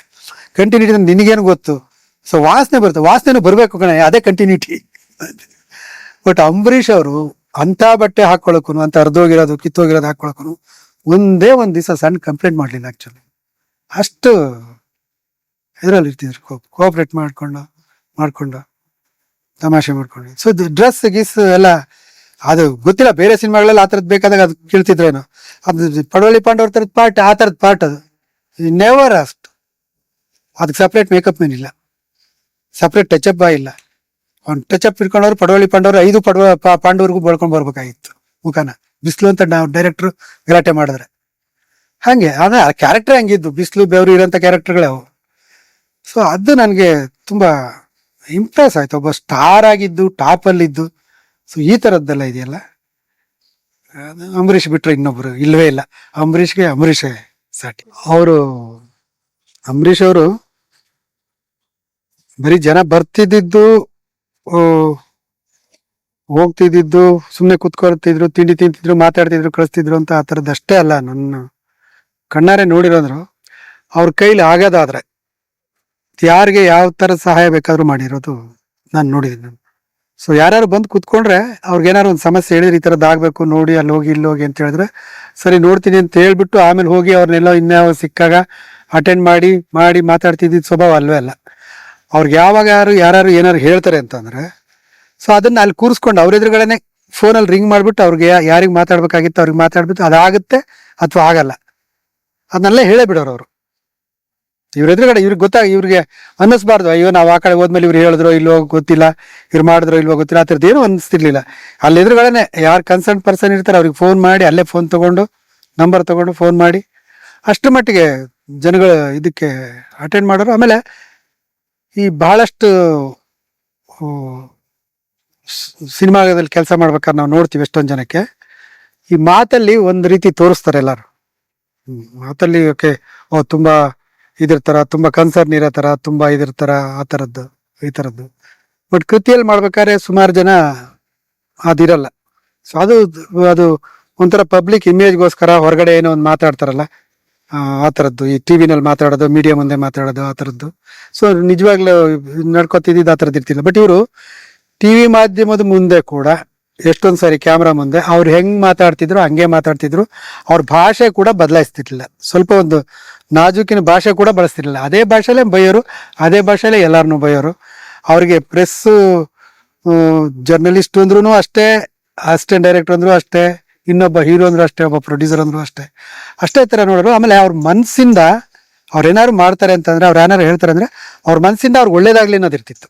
ಕಂಟಿನ್ಯೂಟಿ ನಿನಗೇನು ಗೊತ್ತು, ಸೊ ವಾಸನೆ ಬರುತ್ತೆ, ವಾಸನೆನೂ ಬರಬೇಕು ಕಣ, ಅದೇ ಕಂಟಿನ್ಯೂಟಿ. ಬಟ್ ಅಂಬರೀಷ್ ಅವರು ಅಂಥ ಬಟ್ಟೆ ಹಾಕೊಳ್ಳೋಕು, ಅಂತ ಅರ್ಧೋಗಿರೋದು ಕಿತ್ತೋಗಿರೋದು ಹಾಕೊಳ್ಳೋಕು ಒಂದೇ ಒಂದು ದಿವಸ ಸಣ್ಣ ಕಂಪ್ಲೇಂಟ್ ಮಾಡಲಿಲ್ಲ. ಆ್ಯಕ್ಚುಲಿ ಅಷ್ಟು ಇದರಲ್ಲಿ ಇರ್ತಿದ್ರು, ಕೋಆಪ್ರೇಟ್ ಮಾಡ್ಕೊಂಡು ತಮಾಷೆ ಮಾಡ್ಕೊಂಡು. ಸೊ ಡ್ರೆಸ್ ಗೀಸ್ ಎಲ್ಲ ಅದು ಗೊತ್ತಿಲ್ಲ, ಬೇರೆ ಸಿನಿಮಾಗಳೆಲ್ಲ ಆ ಥರದ್ದು ಬೇಕಾದಾಗ ಅದು ಕೇಳ್ತಿದ್ರೇನು. ಅದು ಪಡವಳ್ಳಿ ಪಾಂಡವ್ರ ಥರದ ಪಾರ್ಟ್, ಆ ಥರದ ಪಾರ್ಟ್ ಅದು ನೆವರ್. ಅಷ್ಟು ಅದಕ್ಕೆ ಸಪ್ರೇಟ್ ಮೇಕಪ್ ಮ್ಯಾನ್ ಇಲ್ಲ, ಸಪ್ರೇಟ್ ಟಚಪ್ ಬಾಯ್ ಇಲ್ಲ. ಅವ್ನು ಟಚಪ್ ಇಟ್ಕೊಂಡವ್ರು ಪಡವಳ್ಳಿ ಪಾಂಡವ್ರು 5 ಪಾಂಡವ್ರಿಗೂ ಬಳ್ಕೊಂಡು ಬರ್ಬೇಕಾಗಿತ್ತು ಮುಖನ. ಬಿಸಿಲು ಅಂತ ನಾವು ಡೈರೆಕ್ಟ್ರು ಗಲಾಟೆ ಮಾಡಿದ್ರೆ ಹಾಗೆ. ಅದೇ ಆ ಕ್ಯಾರೆಕ್ಟರ್ ಹಂಗಿದ್ದು, ಬಿಸಿಲು ಬೆವರು ಇರೋಂಥ ಕ್ಯಾರೆಕ್ಟರ್ಗಳೇ ಅವು. ಸೊ ಅದು ನನಗೆ ತುಂಬ ಇಂಪ್ರೆಸ್ ಆಯ್ತು. ಒಬ್ಬ ಸ್ಟಾರ್ ಆಗಿದ್ದು, ಟಾಪಲ್ಲಿದ್ದು, ಸೊ ಈ ಥರದ್ದೆಲ್ಲ ಇದೆಯಲ್ಲ. ಅಂಬರೀಷ್ ಬಿಟ್ಟರೆ ಇನ್ನೊಬ್ರು ಇಲ್ಲವೇ ಇಲ್ಲ. ಅಂಬರೀಷೇ ಸಾಟಿ. ಅಂಬರೀಷ್ ಅವರು ಬರೀ ಜನ ಬರ್ತಿದ್ದು, ಹೋಗ್ತಿದ್ದು, ಸುಮ್ಮನೆ ಕುತ್ಕೊಳ್ತಿದ್ರು, ತಿಂಡಿ ತಿಂತಿದ್ರು, ಮಾತಾಡ್ತಿದ್ರು, ಕಳಿಸ್ತಿದ್ರು ಅಂತ ಆ ಥರದ್ದಷ್ಟೇ ಅಲ್ಲ. ನನ್ನ ಕಣ್ಣಾರೆ ನೋಡಿರೋದ್ರು. ಅವ್ರ ಕೈಲಿ ಆಗೋದಾದ್ರೆ ಯಾರಿಗೆ ಯಾವ ಥರ ಸಹಾಯ ಬೇಕಾದ್ರೂ ಮಾಡಿರೋದು ನಾನು ನೋಡಿದ್ದೀನಿ. ಸೊ ಯಾರು ಬಂದು ಕುತ್ಕೊಂಡ್ರೆ ಅವ್ರಿಗೇನಾರು ಒಂದು ಸಮಸ್ಯೆ ಹೇಳಿದ್ರೆ, ಈ ಥರದ್ದು ಆಗಬೇಕು ನೋಡಿ, ಅಲ್ಲಿ ಹೋಗಿ ಇಲ್ಲಿ ಹೋಗಿ ಅಂತ ಹೇಳಿದ್ರೆ ಸರಿ ನೋಡ್ತೀನಿ ಅಂತ ಹೇಳ್ಬಿಟ್ಟು ಆಮೇಲೆ ಹೋಗಿ ಅವ್ರನ್ನೆಲ್ಲ ಇನ್ಯಾವ ಸಿಕ್ಕಾಗ ಅಟೆಂಡ್ ಮಾಡಿ ಮಾತಾಡ್ತಿದ್ದಿದ್ದು ಸ್ವಭಾವ ಅಲ್ವೇ ಅಲ್ಲ. ಅವ್ರಿಗೆ ಯಾವಾಗ ಯಾರು ಏನಾರು ಹೇಳ್ತಾರೆ ಅಂತಂದ್ರೆ, ಸೊ ಅದನ್ನ ಅಲ್ಲಿ ಕೂರಿಸ್ಕೊಂಡು ಅವ್ರ ಎದುರುಗಡೆನೆ ಫೋನಲ್ಲಿ ರಿಂಗ್ ಮಾಡಿಬಿಟ್ಟು ಅವ್ರಿಗೆ ಯಾರಿಗೆ ಮಾತಾಡ್ಬೇಕಾಗಿತ್ತು ಅವ್ರಿಗೆ ಮಾತಾಡ್ಬಿಟ್ಟು ಅದಾಗುತ್ತೆ ಅಥವಾ ಆಗಲ್ಲ ಅದನ್ನೆಲ್ಲ ಹೇಳೇ ಬಿಡೋರು ಅವರು. ಇವ್ರ ಎದುರುಗಡೆ ಇವ್ರಿಗೆ ಅನ್ನಿಸ್ಬಾರ್ದು, ಅಯ್ಯೋ ನಾವು ಆ ಕಡೆ ಹೋದ್ಮೇಲೆ ಇವ್ರು ಹೇಳಿದ್ರೋ ಇಲ್ವೋ ಗೊತ್ತಿಲ್ಲ, ಇವ್ರು ಮಾಡಿದ್ರೋ ಇಲ್ವೋ ಗೊತ್ತಿಲ್ಲ, ಆ ಥರದ್ದು ಏನೂ ಅನ್ನಿಸ್ತಿರ್ಲಿಲ್ಲ. ಅಲ್ಲಿ ಎದುರುಗಡೆನೆ ಯಾರು ಕನ್ಸರ್ನ್ ಪರ್ಸನ್ ಇರ್ತಾರೆ ಅವ್ರಿಗೆ ಫೋನ್ ಮಾಡಿ, ಅಲ್ಲೇ ಫೋನ್ ತೊಗೊಂಡು ನಂಬರ್ ತೊಗೊಂಡು ಫೋನ್ ಮಾಡಿ ಅಷ್ಟು ಮಟ್ಟಿಗೆ ಜನಗಳು ಇದಕ್ಕೆ ಅಟೆಂಡ್ ಮಾಡೋರು. ಆಮೇಲೆ ಈ ಬಹಳಷ್ಟು ಸಿನಿಮಾದಲ್ಲಿ ಕೆಲಸ ಮಾಡ್ಬೇಕಾದ್ರೆ ನಾವು ನೋಡ್ತೀವಿ ಎಷ್ಟೊಂದು ಜನಕ್ಕೆ ಈ ಮಾತಲ್ಲಿ ಒಂದು ರೀತಿ ತೋರಿಸ್ತಾರೆ ಎಲ್ಲರೂ. ಮಾತಲ್ಲಿ ಓಕೆ ತುಂಬಾ ಇದಿರ್ತಾರ, ತುಂಬಾ ಕನ್ಸರ್ನ್ ಇರೋ ಥರ, ತುಂಬಾ ಇದಿರ್ತಾರ, ಆ ಥರದ್ದು ಈ ಥರದ್ದು. ಬಟ್ ಕೃತಿಯಲ್ಲಿ ಮಾಡ್ಬೇಕಾದ್ರೆ ಸುಮಾರು ಜನ ಅದಿರಲ್ಲ. ಸೊ ಅದು ಒಂಥರ ಪಬ್ಲಿಕ್ ಇಮೇಜ್ಗೋಸ್ಕರ ಹೊರಗಡೆ ಏನೋ ಒಂದು ಮಾತಾಡ್ತಾರಲ್ಲ ಆ ಥರದ್ದು, ಈ ಟಿ ವಿನಲ್ಲಿ ಮಾತಾಡೋದು, ಮೀಡಿಯಾ ಮುಂದೆ ಮಾತಾಡೋದು, ಆ ಥರದ್ದು. ಸೊ ನಿಜವಾಗ್ಲೂ ನಡ್ಕೊತಿದ್ದು ಆ ಥರದ್ದು ಇರ್ತಿಲ್ಲ. ಬಟ್ ಇವರು ಟಿ ವಿ ಮಾಧ್ಯಮದ ಮುಂದೆ ಕೂಡ ಎಷ್ಟೊಂದು ಸಾರಿ ಕ್ಯಾಮ್ರಾ ಮುಂದೆ ಅವ್ರು ಹೆಂಗೆ ಮಾತಾಡ್ತಿದ್ರು ಹಂಗೆ ಮಾತಾಡ್ತಿದ್ರು. ಅವ್ರ ಭಾಷೆ ಕೂಡ ಬದಲಾಯಿಸ್ತಿರ್ಲಿಲ್ಲ, ಸ್ವಲ್ಪ ಒಂದು ನಾಜೂಕಿನ ಭಾಷೆ ಕೂಡ ಬಳಸ್ತಿರ್ಲಿಲ್ಲ. ಅದೇ ಭಾಷೆಲೇ ಬೈಯೋರು, ಅದೇ ಭಾಷೆಲೇ ಎಲ್ಲರನ್ನೂ ಬೈಯೋರು. ಅವ್ರಿಗೆ ಪ್ರೆಸ್ಸು, ಜರ್ನಲಿಸ್ಟ್ ಅಂದ್ರೂ ಅಷ್ಟೇ, ಅಸಿಸ್ಟೆಂಟ್ ಡೈರೆಕ್ಟರ್ ಅಂದ್ರು ಅಷ್ಟೇ, ಇನ್ನೊಬ್ಬ ಹೀರೋ ಅಂದ್ರು ಅಷ್ಟೇ, ಒಬ್ಬ ಪ್ರೊಡ್ಯೂಸರ್ ಅಂದ್ರು ಅಷ್ಟೇ ಥರ ನೋಡೋರು. ಆಮೇಲೆ ಅವ್ರ ಮನಸ್ಸಿಂದ ಅವ್ರು ಏನಾದ್ರು ಮಾಡ್ತಾರೆ ಅಂತಂದ್ರೆ, ಅವ್ರು ಏನಾರು ಹೇಳ್ತಾರೆ ಅಂದ್ರೆ ಅವ್ರ ಮನಸ್ಸಿಂದ ಅವ್ರಿಗೆ ಒಳ್ಳೇದಾಗ್ಲಿ ಅನ್ನೋದು ಇರ್ತಿತ್ತು.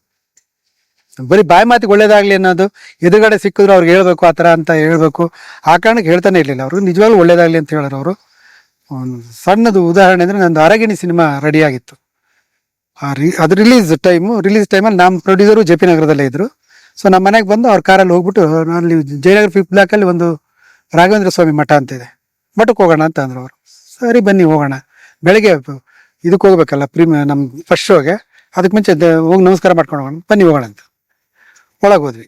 ಬರೀ ಬಾಯಿ ಮಾತಿಗೆ ಒಳ್ಳೇದಾಗ್ಲಿ ಅನ್ನೋದು, ಎದುರುಗಡೆ ಸಿಕ್ಕಿದ್ರು ಅವ್ರಿಗೆ ಹೇಳ್ಬೇಕು ಆ ಥರ ಅಂತ ಹೇಳ್ಬೇಕು, ಆ ಕಾರಣಕ್ಕೆ ಹೇಳ್ತಾನೆ ಇರಲಿಲ್ಲ. ಅವರು ನಿಜವಾಗ್ಲೂ ಒಳ್ಳೇದಾಗ್ಲಿ ಅಂತ ಹೇಳೋರು ಅವರು. ಒಂದು ಸಣ್ಣದು ಉದಾಹರಣೆ ಅಂದರೆ, ನಂದು ಅರಗಿಣಿ ಸಿನಿಮಾ ರೆಡಿ ಆಗಿತ್ತು. ಅದು ರಿಲೀಸ್ ಟೈಮಲ್ಲಿ ನಮ್ಮ ಪ್ರೊಡ್ಯೂಸರು ಜೆ ಪಿ ನಗರದಲ್ಲೇ ಇದ್ರು. ಸೊ ನಮ್ಮ ಮನೆಗೆ ಬಂದು ಅವ್ರ ಕಾರಲ್ಲಿ ಹೋಗ್ಬಿಟ್ಟು, ಅಲ್ಲಿ ಜಯನಗರ 5th ಬ್ಲಾಕಲ್ಲಿ ಒಂದು ರಾಘವೇಂದ್ರ ಸ್ವಾಮಿ ಮಠ ಅಂತ ಇದೆ, ಮಠಕ್ಕೆ ಹೋಗೋಣ ಅಂತ ಅಂದ್ರು ಅವರು. ಸರಿ ಬನ್ನಿ ಹೋಗೋಣ. ಬೆಳಗ್ಗೆ ಇದಕ್ಕೆ ಹೋಗ್ಬೇಕಲ್ಲ ನಮ್ಮ ಫಸ್ಟ್ ಶೋಗೆ, ಅದಕ್ಕೆ ಮುಂಚೆ ಹೋಗಿ ನಮಸ್ಕಾರ ಮಾಡ್ಕೊಂಡು ಹೋಗೋಣ, ಬನ್ನಿ ಹೋಗೋಣ ಅಂತ ಒಳಗೆ ಹೋದ್ವಿ.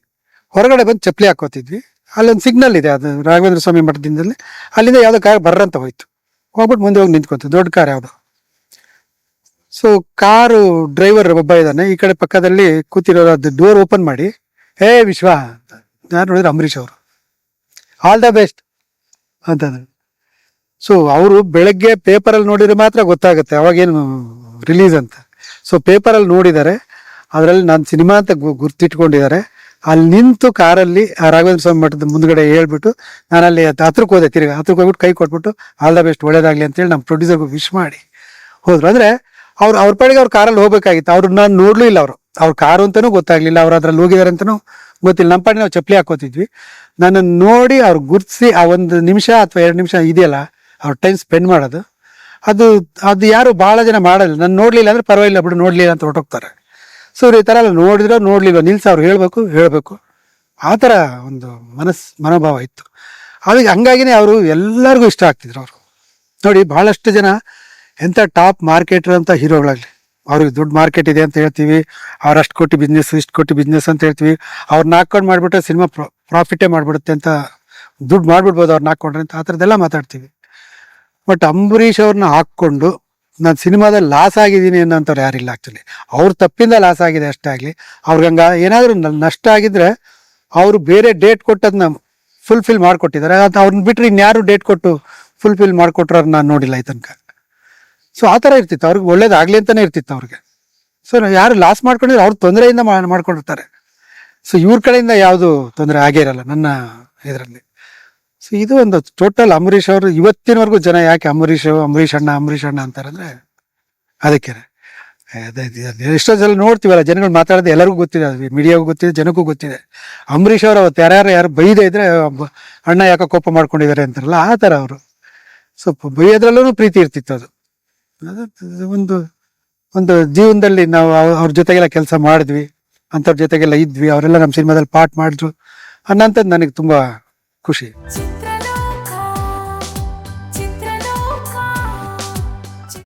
ಹೊರಗಡೆ ಬಂದು ಚಪ್ಪಲಿ ಹಾಕೋತಿದ್ವಿ. ಅಲ್ಲೊಂದು ಸಿಗ್ನಲ್ ಇದೆ, ಅದು ರಾಘವೇಂದ್ರ ಸ್ವಾಮಿ ಮಠದಿಂದಲೇ. ಅಲ್ಲಿಂದ ಯಾವುದೋ ಕಾರ್ ಬರ್ರಂತ ಹೋಯ್ತು. ಹೋಗ್ಬಿಟ್ಟು ಮುಂದೆ ಹೋಗಿ ನಿಂತ್ಕೊತು, ದೊಡ್ಡ ಕಾರ್ ಯಾವುದು. ಸೊ ಕಾರು ಡ್ರೈವರ್ ಒಬ್ಬ ಇದ್ದಾನೆ, ಈ ಕಡೆ ಪಕ್ಕದಲ್ಲಿ ಕೂತಿರೋ ಅದು ಡೋರ್ ಓಪನ್ ಮಾಡಿ, ಹೇ ವಿಶ್ವ, ಯಾರು ನೋಡಿದ್ರೆ ಅಂಬರೀಷ್ ಅವರು, ಆಲ್ ದ ಬೆಸ್ಟ್ ಅಂತಂದ್ರೆ. ಸೊ ಅವರು ಬೆಳಗ್ಗೆ ಪೇಪರಲ್ಲಿ ನೋಡಿದ್ರೆ ಮಾತ್ರ ಗೊತ್ತಾಗುತ್ತೆ ಅವಾಗೇನು ರಿಲೀಸ್ ಅಂತ. ಸೊ ಪೇಪರಲ್ಲಿ ನೋಡಿದ್ದಾರೆ, ಅದರಲ್ಲಿ ನಾನು ಸಿನಿಮಾ ಅಂತ ಗುರ್ತಿಟ್ಕೊಂಡಿದ್ದಾರೆ. ಅಲ್ಲಿ ನಿಂತು ಕಾರಲ್ಲಿ ಆ ರಾಘವೇಂದ್ರ ಸ್ವಾಮಿ ಮಠದ ಮುಂದ್ಗಡೆ ಹೇಳ್ಬಿಟ್ಟು ನಾನು ಅಲ್ಲಿ ಹತ್ರಕ್ಕೆ ಹೋದೆ, ತಿರ್ಗಿ ಹತ್ರಕ್ಕೆ ಹೋಗ್ಬಿಟ್ಟು ಕೈ ಕೊಟ್ಬಿಟ್ಟು ಆಲ್ ದ ಬೆಸ್ಟ್ ಒಳ್ಳೇದಾಗ್ಲಿ ಅಂತೇಳಿ ನಮ್ಮ ಪ್ರೊಡ್ಯೂಸರ್ಗೂ ವಿಶ್ ಮಾಡಿ ಹೋದ್ರು. ಅಂದ್ರೆ ಅವ್ರ ಪಾಡಿಗೆ ಅವ್ರ ಕಾರಲ್ಲಿ ಹೋಗ್ಬೇಕಾಗಿತ್ತು. ಅವ್ರು ನಾನು ನೋಡ್ಲೂ ಇಲ್ಲ, ಅವ್ರ ಕಾರು ಅಂತಾನೂ ಗೊತ್ತಾಗ್ಲಿಲ್ಲ, ಅವ್ರು ಅದ್ರಲ್ಲಿ ಹೋಗಿದಾರೆ ಅಂತಾನೂ ಗೊತ್ತಿಲ್ಲ. ನಮ್ಮ ಪಾಡಿಗೆ ನಾವು ಚಪ್ಪಲಿ ಹಾಕೋತಿದ್ವಿ. ನನ್ನನ್ನು ನೋಡಿ ಅವ್ರು ಗುರ್ತಿಸಿ ಆ 1 ನಿಮಿಷ ಅಥವಾ 2 ನಿಮಿಷ ಇದೆಯಲ್ಲ ಅವ್ರ ಟೈಮ್ ಸ್ಪೆಂಡ್ ಮಾಡೋದು, ಅದು ಯಾರು ಭಾಳ ಜನ ಮಾಡಲ್ಲ. ನಾನು ನೋಡ್ಲಿಲ್ಲ ಅಂದ್ರೆ ಪರವಾಗಿಲ್ಲ ಬಿಡು, ನೋಡ್ಲಿಲ್ಲ ಅಂತ ಹೊರಟೋಗ್ತಾರೆ. ಸೊ ಈ ಥರ ಎಲ್ಲ ನೋಡ್ಲಿಲ್ಲ ನಿಲ್ಸಿ ಅವ್ರು ಹೇಳ್ಬೇಕು ಆ ಥರ ಒಂದು ಮನೋಭಾವ ಇತ್ತು. ಅದಕ್ಕೆ ಹಂಗಾಗಿನೇ ಅವರು ಎಲ್ಲರಿಗೂ ಇಷ್ಟ ಆಗ್ತಿದ್ರು. ಅವರು ನೋಡಿ ಭಾಳಷ್ಟು ಜನ ಎಂಥ ಟಾಪ್ ಮಾರ್ಕೆಟರ್ ಅಂತ ಹೀರೋಗಳಾಗಲಿ, ಅವ್ರಿಗೆ ದುಡ್ಡು ಮಾರ್ಕೆಟ್ ಇದೆ ಅಂತ ಹೇಳ್ತೀವಿ, ಅವ್ರು ಅಷ್ಟು ಕೋಟಿ ಬಿಸ್ನೆಸ್ ಇಷ್ಟು ಕೋಟಿ ಬಿಸ್ನೆಸ್ ಅಂತ ಹೇಳ್ತೀವಿ. ಅವ್ರನ್ನ ಹಾಕ್ಕೊಂಡು ಮಾಡಿಬಿಟ್ರೆ ಸಿನಿಮಾ ಪ್ರಾಫಿಟೇ ಮಾಡಿಬಿಡುತ್ತೆ ಅಂತ, ದುಡ್ಡು ಮಾಡಿಬಿಡ್ಬೋದು ಅವ್ರನ್ನ ಹಾಕ್ಕೊಂಡ್ರೆ ಅಂತ, ಆ ಥರದ್ದೆಲ್ಲ ಮಾತಾಡ್ತೀವಿ. ಬಟ್ ಅಂಬರೀಷ್ ಅವ್ರನ್ನ ಹಾಕ್ಕೊಂಡು ನಾನು ಸಿನಿಮಾದಲ್ಲಿ ಲಾಸ್ ಆಗಿದ್ದೀನಿ ಅನ್ನೋಂಥವ್ರು ಯಾರಿಲ್ಲ. ಆ್ಯಕ್ಚುಲಿ ಅವ್ರ ತಪ್ಪಿಂದ ಲಾಸ್ ಆಗಿದೆ ಅಷ್ಟೇ ಆಗಲಿ. ಅವ್ರಿಗೆ ಏನಾದರೂ ನಷ್ಟ ಆಗಿದ್ರೆ ಅವರು ಬೇರೆ ಡೇಟ್ ಕೊಟ್ಟು ಅದನ್ನ ಫುಲ್ಫಿಲ್ ಮಾಡಿಕೊಟ್ಟಿದ್ದಾರೆ. ಅದು ಅವ್ರನ್ನ ಬಿಟ್ಟರೆ ಇನ್ಯಾರು ಡೇಟ್ ಕೊಟ್ಟು ಫುಲ್ಫಿಲ್ ಮಾಡಿಕೊಟ್ರು ಅವ್ರು ನಾನು ನೋಡಿಲ್ಲ ಈ ತನಕ. ಸೊ ಆ ಥರ ಇರ್ತಿತ್ತು, ಅವ್ರಿಗೆ ಒಳ್ಳೇದಾಗಲಿ ಅಂತಲೇ ಇರ್ತಿತ್ತು ಅವ್ರಿಗೆ. ಸೊ ಯಾರು ಲಾಸ್ ಮಾಡ್ಕೊಂಡಿದ್ರೆ ಅವ್ರ ತೊಂದರೆಯಿಂದ ಮಾಡ್ಕೊಂಡಿರ್ತಾರೆ. ಸೊ ಇವ್ರ ಕಡೆಯಿಂದ ಯಾವುದು ತೊಂದರೆ ಆಗೇ ಇರಲ್ಲ ನನ್ನ ಇದರಲ್ಲಿ. ಸೊ ಇದು ಒಂದು ಟೋಟಲ್ ಅಂಬರೀಷ್ ಅವರು ಇವತ್ತಿನವರೆಗೂ ಜನ ಯಾಕೆ ಅಂಬರೀಷ್ ಅಣ್ಣ ಅಂತಾರಂದ್ರೆ ಅದಕ್ಕೆ ಎಷ್ಟೋ ಸಲ ನೋಡ್ತೀವಲ್ಲ, ಜನಗಳು ಮಾತಾಡೋದು ಎಲ್ಲರಿಗೂ ಗೊತ್ತಿದೆ, ಅದು ಮೀಡಿಯಾಗೂ ಗೊತ್ತಿದೆ, ಜನಕ್ಕೂ ಗೊತ್ತಿದೆ. ಅಂಬರೀಷ್ ಅವರು ಅವತ್ತು ಯಾರು ಬೈದೇ ಇದ್ರೆ ಅಣ್ಣ ಯಾಕೆ ಕೋಪ ಮಾಡ್ಕೊಂಡಿದ್ದಾರೆ ಅಂತಾರಲ್ಲ, ಆ ಥರ ಅವರು. ಸೊ ಬೈಯೋದ್ರಲ್ಲೂ ಪ್ರೀತಿ ಇರ್ತಿತ್ತು. ಅದು ಒಂದು ಜೀವನದಲ್ಲಿ ನಾವು ಅವ್ರ ಜೊತೆಗೆಲ್ಲ ಕೆಲಸ ಮಾಡಿದ್ವಿ, ಅಂಥವ್ರ ಜೊತೆಗೆಲ್ಲ ಇದ್ವಿ, ಅವರೆಲ್ಲ ನಮ್ಮ ಸಿನಿಮಾದಲ್ಲಿ ಪಾರ್ಟ್ ಮಾಡಿದ್ರು ಅನ್ನೋಂಥದ್ದು ನನಗೆ ತುಂಬ ಖುಷಿ.